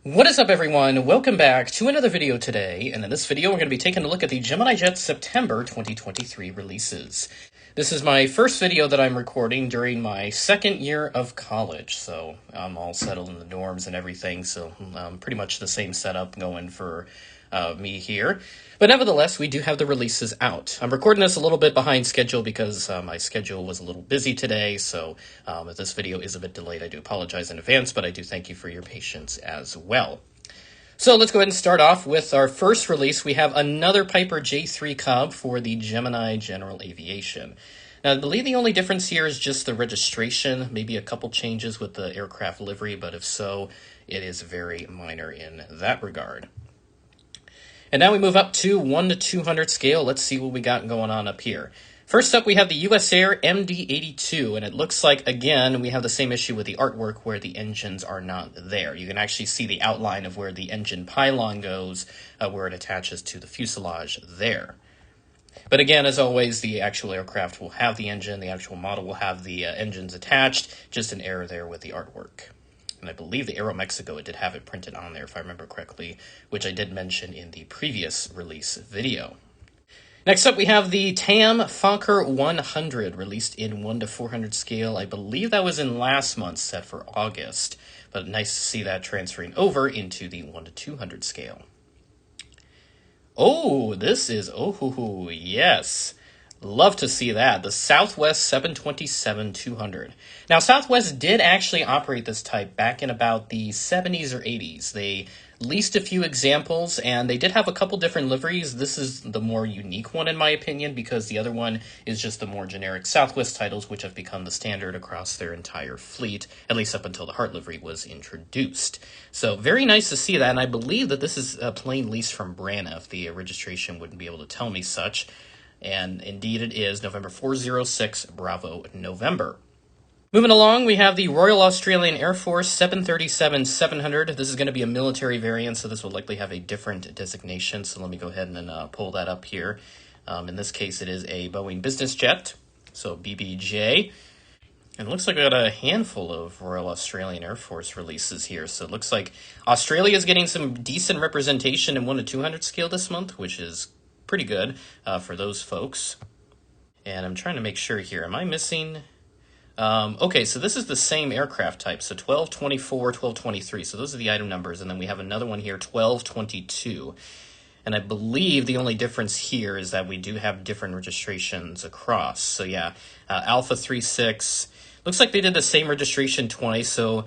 What is up, everyone? Welcome back to another video today, and in this video we're going to be taking a look at the Gemini Jets September 2023 releases. This is my first video that I'm recording during my second year of college, so I'm all settled in the dorms and everything, so pretty much the same setup going for me here. But nevertheless, we do have the releases out. I'm recording this a little bit behind schedule because my schedule was a little busy today, so if this video is a bit delayed, I do apologize in advance, but I do thank you for your patience as well. So let's go ahead and start off with our first release. We have another Piper J3 Cub for the Gemini General Aviation. Now, I believe the only difference here is just the registration, maybe a couple changes with the aircraft livery, but if so, it is very minor in that regard. And now we move up to 1 to 200 scale. Let's see what we got going on up here. First up, we have the US Air MD-82, and it looks like, again, we have the same issue with the artwork where the engines are not there. You can actually see the outline of where the engine pylon goes, where it attaches to the fuselage there. But again, as always, the actual aircraft will have the engine, the actual model will have the engines attached, just an error there with the artwork. And I believe the Aero Mexico, it did have it printed on there, if I remember correctly, which I did mention in the previous release video. Next up, we have the TAM Fokker 100, released in 1 to 400 scale. I believe that was in last month's set for August, but nice to see that transferring over into the 1 to 200 scale. Oh, this is, yes. Love to see that. The Southwest 727-200. Now, Southwest did actually operate this type back in about the 70s or 80s. They leased a few examples, and they did have a couple different liveries. This is the more unique one, in my opinion, because the other one is just the more generic Southwest titles, which have become the standard across their entire fleet, at least up until the Heart livery was introduced. So, very nice to see that, and I believe that this is a plain lease from Braniff. The registration wouldn't be able to tell me such. And indeed it is November 406 Bravo November. Moving along, we have the Royal Australian Air Force 737-700. This is going to be a military variant, so this will likely have a different designation. So let me go ahead and pull that up here. In this case, it is a Boeing business jet, so BBJ. And it looks like we got a handful of Royal Australian Air Force releases here. So it looks like Australia is getting some decent representation in 1 to 200 scale this month, which is pretty good for those folks. And I'm trying to make sure here. Am I missing? Okay, so this is the same aircraft type. So 1224, 1223. So those are the item numbers. And then we have another one here, 1222. And I believe the only difference here is that we do have different registrations across. So yeah, Alpha 36. Looks like they did the same registration twice. So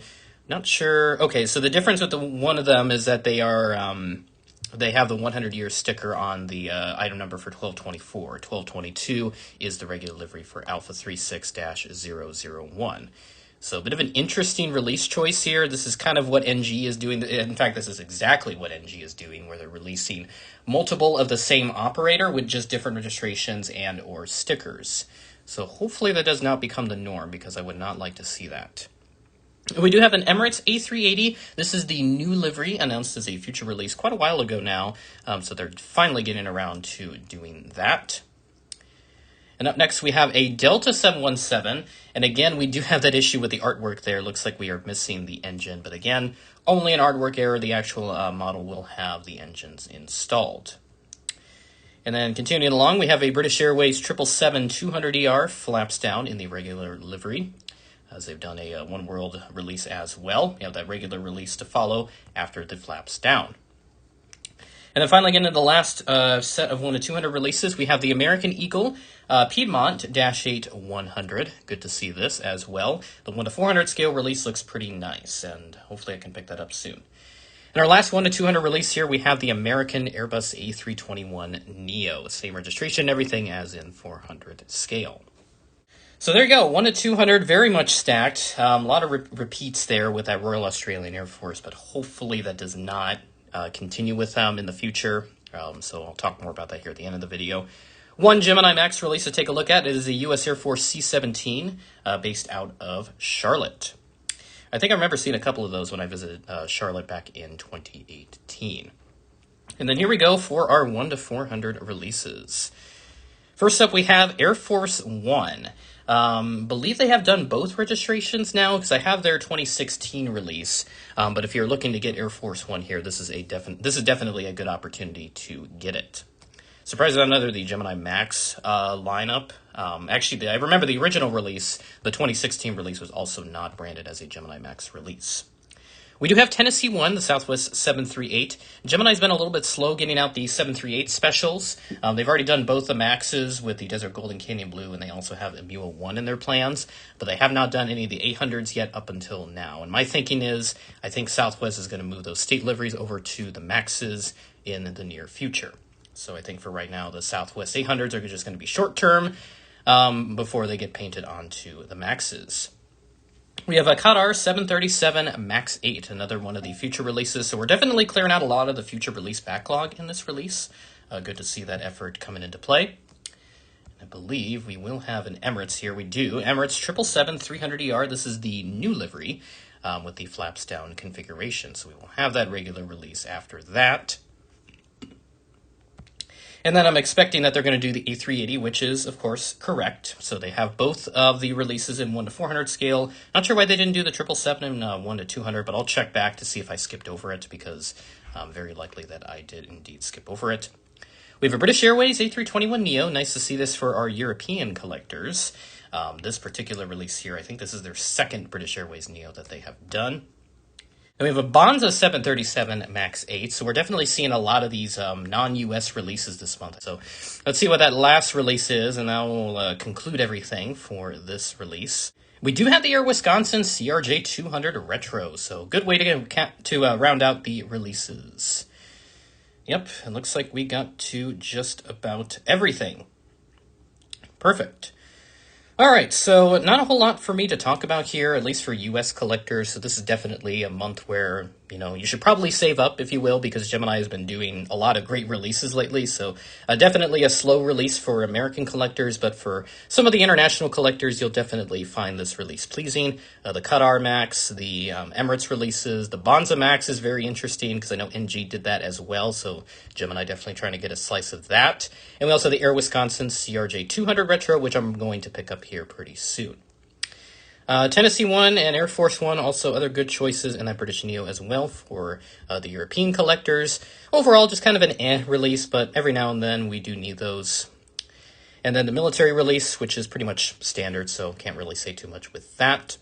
not sure. Okay, so the difference with one of them is that they are... they have the 100-year sticker on the item number for 1224. 1222 is the regular livery for Alpha 36-001. So a bit of an interesting release choice here. This is kind of what NG is doing. In fact, this is exactly what NG is doing, where they're releasing multiple of the same operator with just different registrations and or stickers. So hopefully that does not become the norm, because I would not like to see that. We do have an Emirates A380. This is the new livery, announced as a future release quite a while ago now, so they're finally getting around to doing that. And up next, we have a Delta 717, and again, we do have that issue with the artwork there. Looks like we are missing the engine, but again, only an artwork error. The actual model will have the engines installed. And then continuing along, we have a British Airways 777-200ER flaps down in the regular livery, as they've done a One World release as well. We have that regular release to follow after the flaps down. And then finally, getting into the last set of 1 to 200 releases, we have the American Eagle Piedmont-8-100. Good to see this as well. The 1 to 400 scale release looks pretty nice, and hopefully I can pick that up soon. In our last 1 to 200 release here, we have the American Airbus A321neo. Same registration and everything as in 400 scale. So there you go, 1 to 200, very much stacked. A lot of repeats there with that Royal Australian Air Force, but hopefully that does not continue with them in the future. So I'll talk more about that here at the end of the video. One Gemini Max release to take a look at. It is a U.S. Air Force C-17 based out of Charlotte. I think I remember seeing a couple of those when I visited Charlotte back in 2018. And then here we go for our 1 to 400 releases. First up, we have Air Force One. Believe they have done both registrations now because I have their 2016 release. But if you're looking to get Air Force One here, this is definitely a good opportunity to get it. Surprised on another the Gemini Max lineup. Actually, I remember the original release, the 2016 release, was also not branded as a Gemini Max release. We do have Tennessee 1, the Southwest 738. Gemini's been a little bit slow getting out the 738 specials. They've already done both the Maxes with the Desert Gold and Canyon Blue, and they also have a Mule 1 in their plans, but they have not done any of the 800s yet up until now. And my thinking is, I think Southwest is going to move those state liveries over to the Maxes in the near future. So I think for right now, the Southwest 800s are just going to be short-term before they get painted onto the Maxes. We have a Qatar 737 MAX 8, another one of the future releases. So we're definitely clearing out a lot of the future release backlog in this release. Good to see that effort coming into play. I believe we will have an Emirates here. We do. Emirates 777 300ER. This is the new livery with the flaps down configuration. So we will have that regular release after that. And then I'm expecting that they're going to do the A380, which is, of course, correct. So they have both of the releases in 1 to 400 scale. Not sure why they didn't do the 777 in 1 to 200, but I'll check back to see if I skipped over it, because very likely that I did indeed skip over it. We have a British Airways A321neo. Nice to see this for our European collectors. This particular release here, I think this is their second British Airways Neo that they have done. And we have a Bonza 737 MAX 8, so we're definitely seeing a lot of these non-US releases this month. So let's see what that last release is, and that will conclude everything for this release. We do have the Air Wisconsin CRJ 200 Retro, so good way to round out the releases. Yep, it looks like we got to just about everything. Perfect. All right, so not a whole lot for me to talk about here, at least for U.S. collectors. So this is definitely a month where, you should probably save up, if you will, because Gemini has been doing a lot of great releases lately. So definitely a slow release for American collectors, but for some of the international collectors, you'll definitely find this release pleasing. The Qatar Max, the Emirates releases, the Bonza Max is very interesting because I know NG did that as well. So Gemini definitely trying to get a slice of that. And we also have the Air Wisconsin CRJ 200 Retro, which I'm going to pick up here pretty soon. Tennessee 1 and Air Force 1, also other good choices in that British Neo as well for the European collectors. Overall, just kind of an release, but every now and then we do need those. And then the military release, which is pretty much standard, so can't really say too much with that.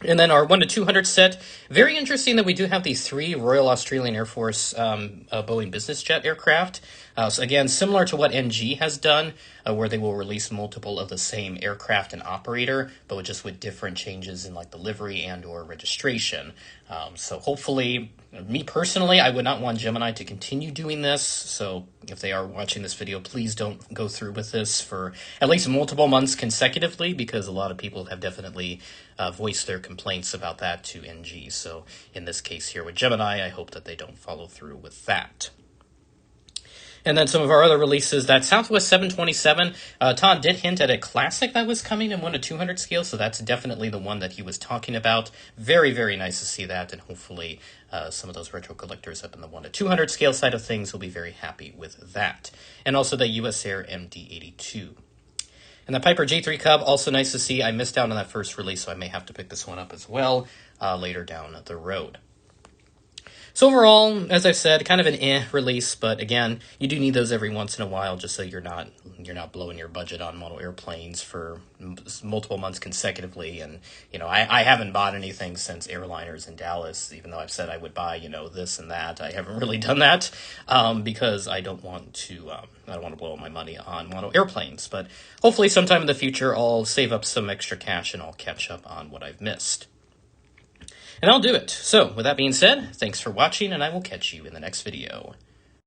And then our 1 to 200 set, very interesting that we do have these 3 Royal Australian Air Force Boeing business jet aircraft. So again, similar to what NG has done, where they will release multiple of the same aircraft and operator, but just with different changes in like the livery and or registration. So hopefully, me personally, I would not want Gemini to continue doing this. So if they are watching this video, please don't go through with this for at least multiple months consecutively, because a lot of people have definitely voiced their complaints about that to NG. So in this case here with Gemini, I hope that they don't follow through with that. And then some of our other releases, that Southwest 727, Todd did hint at a classic that was coming in 1 to 200 scale, so that's definitely the one that he was talking about. Very, very nice to see that, and hopefully some of those retro collectors up in the 1 to 200 scale side of things will be very happy with that. And also the US Air MD-82. And the Piper J3 Cub, also nice to see. I missed out on that first release, so I may have to pick this one up as well later down the road. So overall, as I've said, kind of an release, but again, you do need those every once in a while just so you're not blowing your budget on model airplanes for multiple months consecutively. And, I haven't bought anything since airliners in Dallas, even though I've said I would buy, this and that. I haven't really done that because I don't want to blow my money on model airplanes. But hopefully sometime in the future, I'll save up some extra cash and I'll catch up on what I've missed. And I'll do it. So, with that being said, thanks for watching, and I will catch you in the next video.